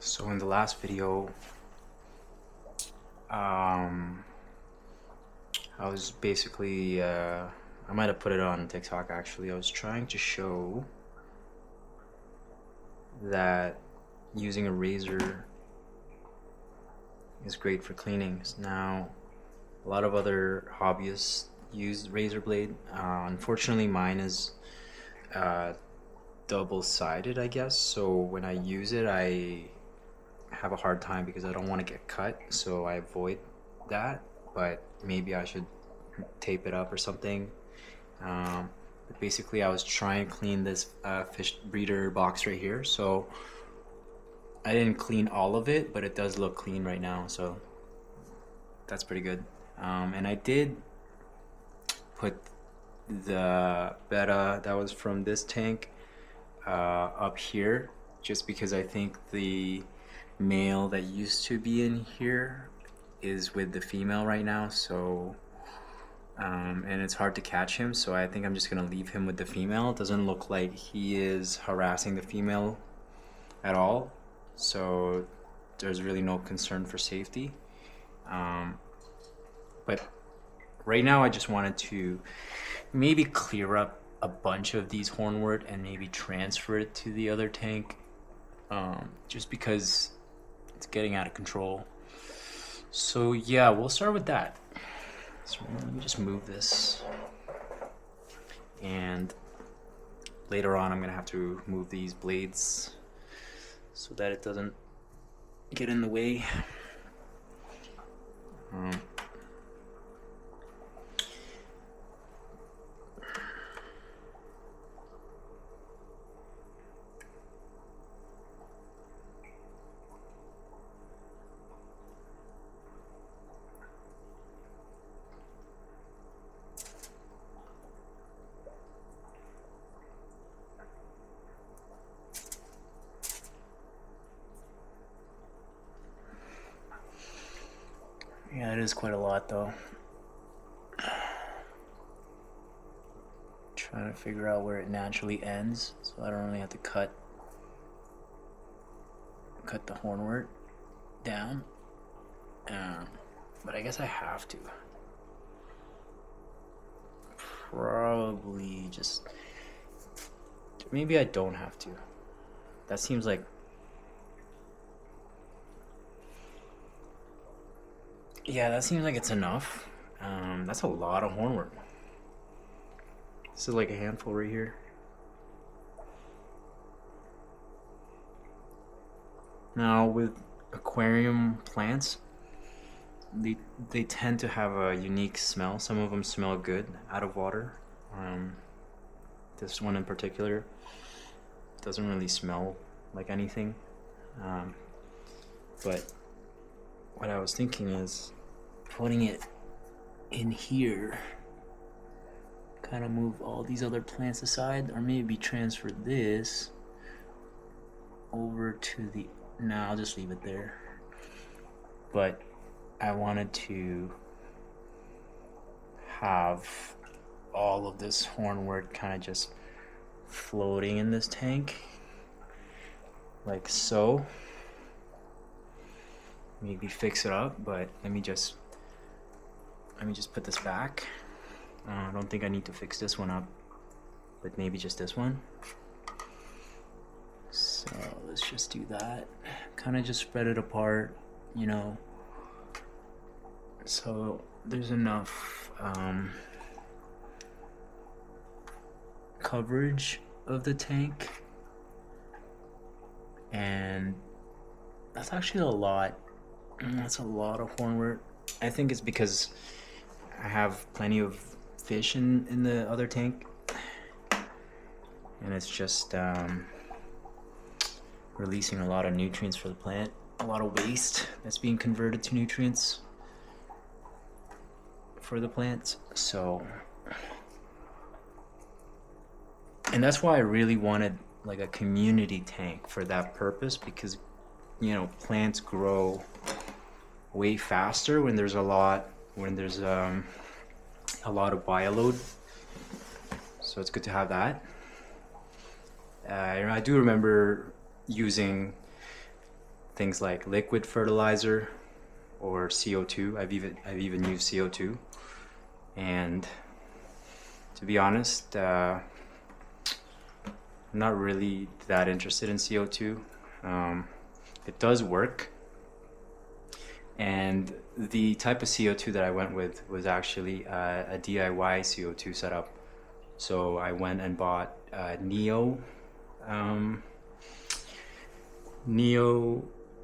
So in the last video, um, I was basically, I might have put it on TikTok actually. I was trying to show that using a razor is great for cleaning. Now, a lot of other hobbyists use razor blade. Unfortunately, mine is double-sided, I guess. So when I use it, I have a hard time because I don't want to get cut, so I avoid that. But maybe I should tape it up or something. But basically, I was trying to clean this fish breeder box right here, so I didn't clean all of it, but it does look clean right now, so that's pretty good. And I did put the betta that was from this tank up here, just because I think the male that used to be in here is with the female right now, so and it's hard to catch him, so I think I'm just gonna leave him with the female. It doesn't look like he is harassing the female at all, so there's really no concern for safety. But right now I just wanted to maybe clear up a bunch of these hornwort and maybe transfer it to the other tank, just because it's getting out of control. So yeah, we'll start with that. So let me just move this, and later on I'm gonna have to move these blades so that it doesn't get in the way. Yeah, it is quite a lot though. Trying to figure out where it naturally ends, so I don't really have to cut the hornwort down. But I guess I have to. Probably just, maybe I don't have to. That seems like, yeah, that seems like it's enough. That's a lot of hornwort. This is like a handful right here. Now with aquarium plants, they tend to have a unique smell. Some of them smell good out of water. This one in particular doesn't really smell like anything. But what I was thinking is putting it in here, kind of move all these other plants aside, or maybe transfer this over to the, no, I'll just leave it there. But I wanted to have all of this hornwort kind of just floating in this tank, like so. Maybe fix it up, but let me just put this back. I don't think I need to fix this one up, but maybe just this one. So let's just do that. Kind of just spread it apart, you know, so there's enough coverage of the tank. And that's actually a lot. That's a lot of hornwort. I think it's because I have plenty of fish in the other tank, and it's just releasing a lot of nutrients for the plant, a lot of waste that's being converted to nutrients for the plants. So, and that's why I really wanted like a community tank for that purpose, because you know, plants grow way faster when there's a lot of bioload, so it's good to have that. I do remember using things like liquid fertilizer or CO2. I've even used CO2, and to be honest, I'm not really that interested in CO2. It does work, and the type of CO2 that I went with was actually a DIY CO2 setup. So I went and bought Neo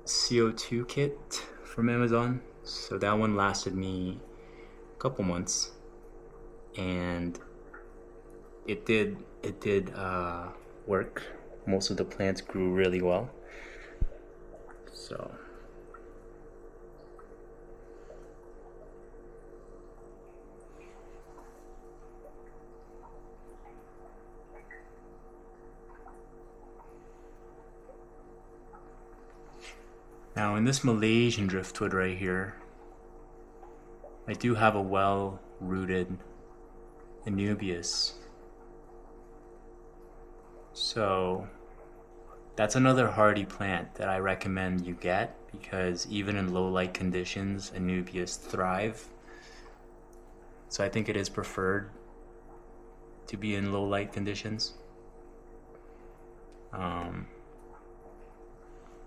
CO2 kit from Amazon. So that one lasted me a couple months, and it did work. Most of the plants grew really well. So now in this Malaysian driftwood right here, I do have a well-rooted Anubias. So that's another hardy plant that I recommend you get, because even in low light conditions, Anubias thrive. So I think it is preferred to be in low light conditions.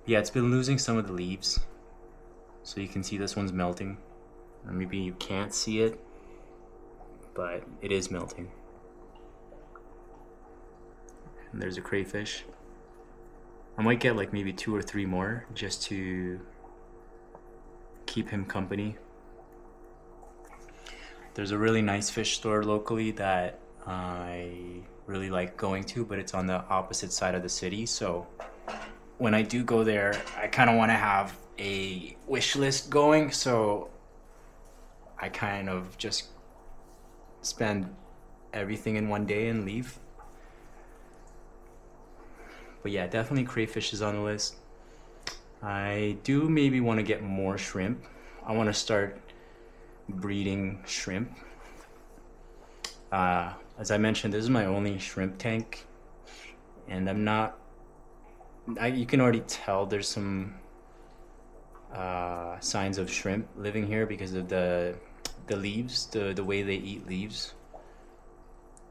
Yeah, it's been losing some of the leaves. So you can see this one's melting. Or maybe you can't see it, but it is melting. And there's a crayfish. I might get like maybe 2 or 3 more just to keep him company. There's a really nice fish store locally that I really like going to, but it's on the opposite side of the city. So when I do go there, I kind of want to have a wish list going. So I kind of just spend everything in one day and leave. But yeah, definitely crayfish is on the list. I do maybe want to get more shrimp. I want to start breeding shrimp. As I mentioned, this is my only shrimp tank, and you can already tell there's some signs of shrimp living here because of the leaves, the way they eat leaves.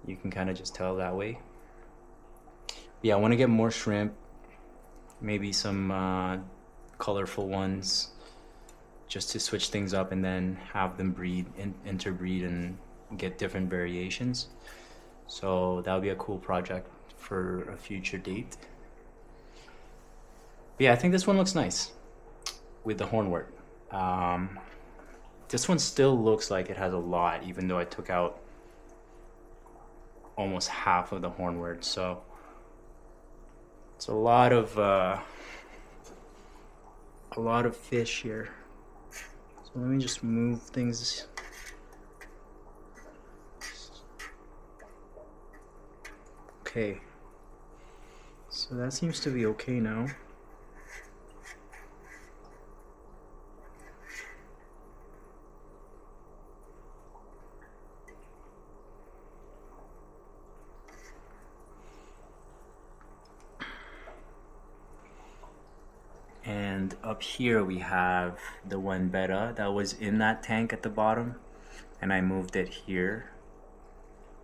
You can kind of just tell that way. Yeah, I want to get more shrimp, maybe some colorful ones, just to switch things up and then have them interbreed and get different variations. So that would be a cool project for a future date. But yeah, I think this one looks nice with the hornwort. This one still looks like it has a lot, even though I took out almost half of the hornwort. So it's a lot of fish here. So let me just move things. Okay, so that seems to be okay now. And up here we have the one betta that was in that tank at the bottom, and I moved it here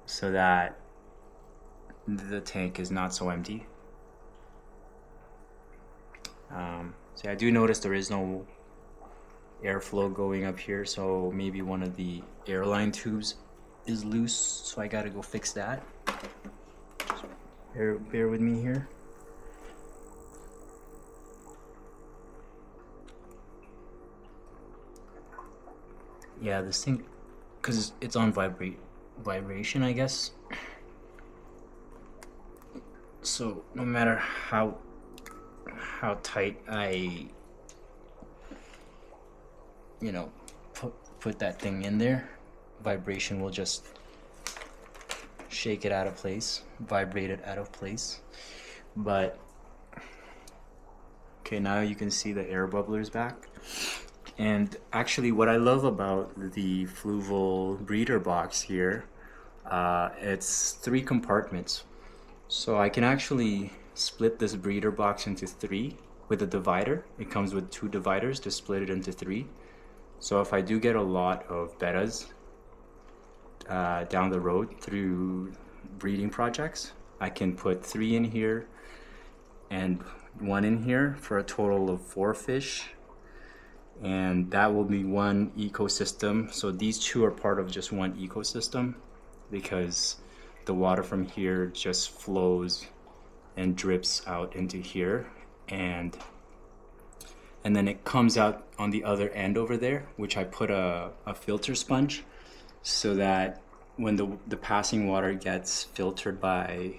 so that the tank is not so empty. So I do notice there is no airflow going up here, so maybe one of the airline tubes is loose, so I gotta go fix that. Just bear with me here. Yeah, this thing, because it's on vibration, I guess. So no matter how tight I, put that thing in there, vibration will just shake it out of place, vibrate it out of place. But okay, now you can see the air bubblers back. And actually what I love about the Fluval breeder box here, it's 3 compartments. So I can actually split this breeder box into 3 with a divider. It comes with 2 dividers to split it into 3. So if I do get a lot of bettas down the road through breeding projects, I can put 3 in here and 1 in here for a total of 4 fish, and that will be one ecosystem. So these 2 are part of just one ecosystem, because the water from here just flows and drips out into here, and then it comes out on the other end over there, which I put a filter sponge, so that when the passing water gets filtered by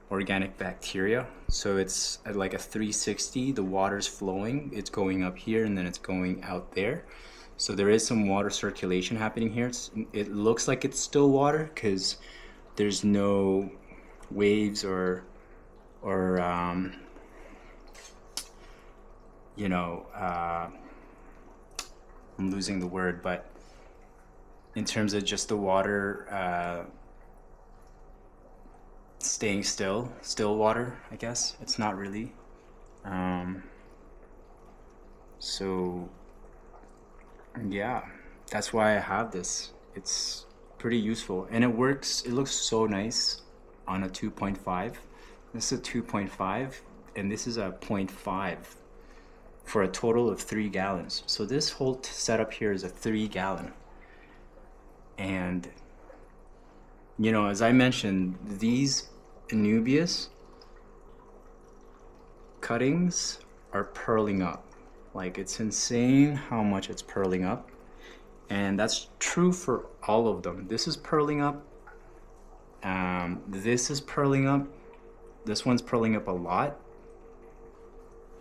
organic bacteria, so it's at like a 360, the water's flowing, it's going up here and then it's going out there. So there is some water circulation happening here. It looks like it's still water because there's no waves or you know, I'm losing the word, but in terms of just the water staying still water, I guess. It's not really. So yeah, that's why I have this. It's pretty useful and it works. It looks so nice on a 2.5. This is a 2.5 and this is a 0.5 for a total of 3 gallons. So this whole setup here is a 3 gallon. And you know, as I mentioned, these Anubias cuttings are purling up. Like, it's insane how much it's purling up. And that's true for all of them. This is purling up. This is purling up. This one's purling up a lot.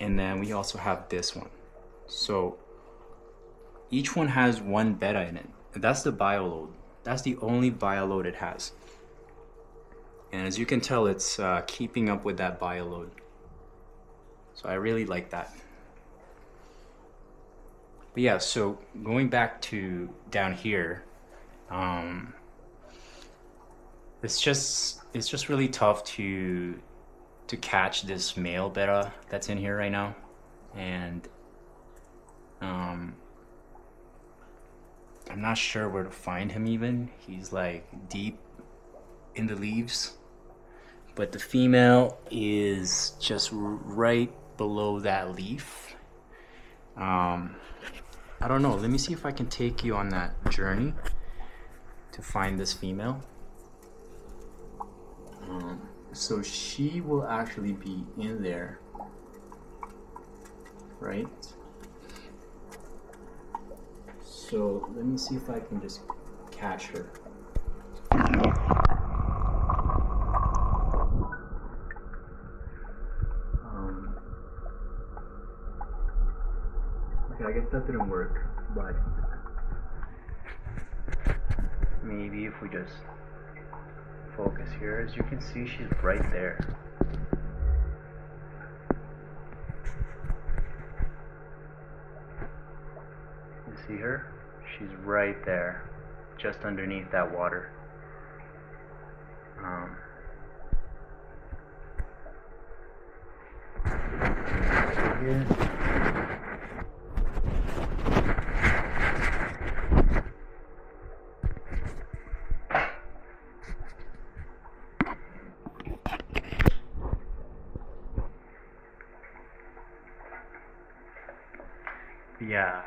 And then we also have this one. So each one has 1 betta in it. That's the bioload. That's the only bioload it has. And as you can tell, it's keeping up with that bioload. So I really like that. But yeah, so going back to down here, it's just really tough to catch this male betta that's in here right now. And I'm not sure where to find him even. He's like deep in the leaves. But the female is just right below that leaf. I don't know. Let me see if I can take you on that journey to find this female. So she will actually be in there, right? So let me see if I can just catch her. Okay, I guess that didn't work, but maybe if we just focus here, as you can see, she's right there. You see her? She's right there, just underneath that water. Here. Yeah,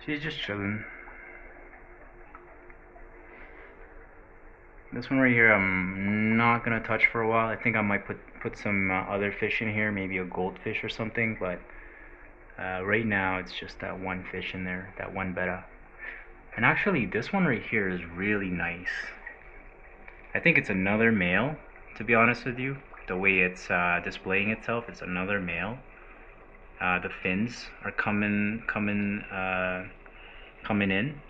she's just chilling. This one right here I'm not gonna touch for a while. I think I might put some other fish in here, maybe a goldfish or something, but right now it's just that 1 fish in there, that 1 betta. And actually this one right here is really nice. I think it's another male, to be honest with you. The way it's displaying itself, it's another male. The fins are coming in.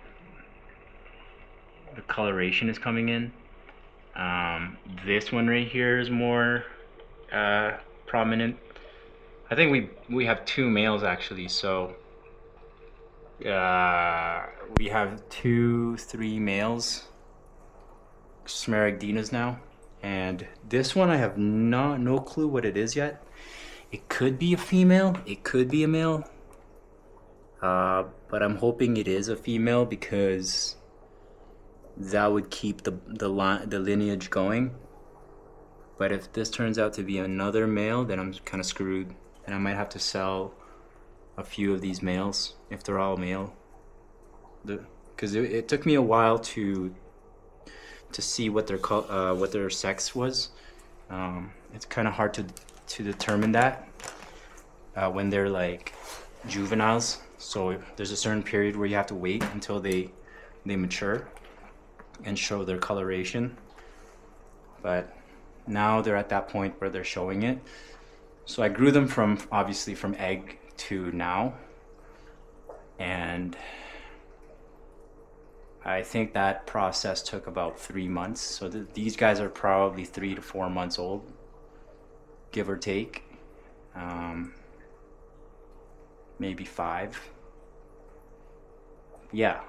The coloration is coming in. This one right here is more prominent. I think we have 2 males actually, so we have 3 males Smaragdinas now, And this one I have no clue what it is yet. It could be a female, it could be a male, but I'm hoping it is a female because that would keep the lineage going. But if this turns out to be another male, then I'm kind of screwed, and I might have to sell a few of these males if they're all male. Because it took me a while to see what their sex was. It's kind of hard to determine that when they're like juveniles. So there's a certain period where you have to wait until they mature and show their coloration. But now they're at that point where they're showing it. So I grew them from obviously from egg to now, and I think that process took about 3 months. So these guys are probably 3 to 4 months old, give or take. Maybe 5. Yeah.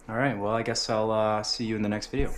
All right, well, I guess I'll see you in the next video.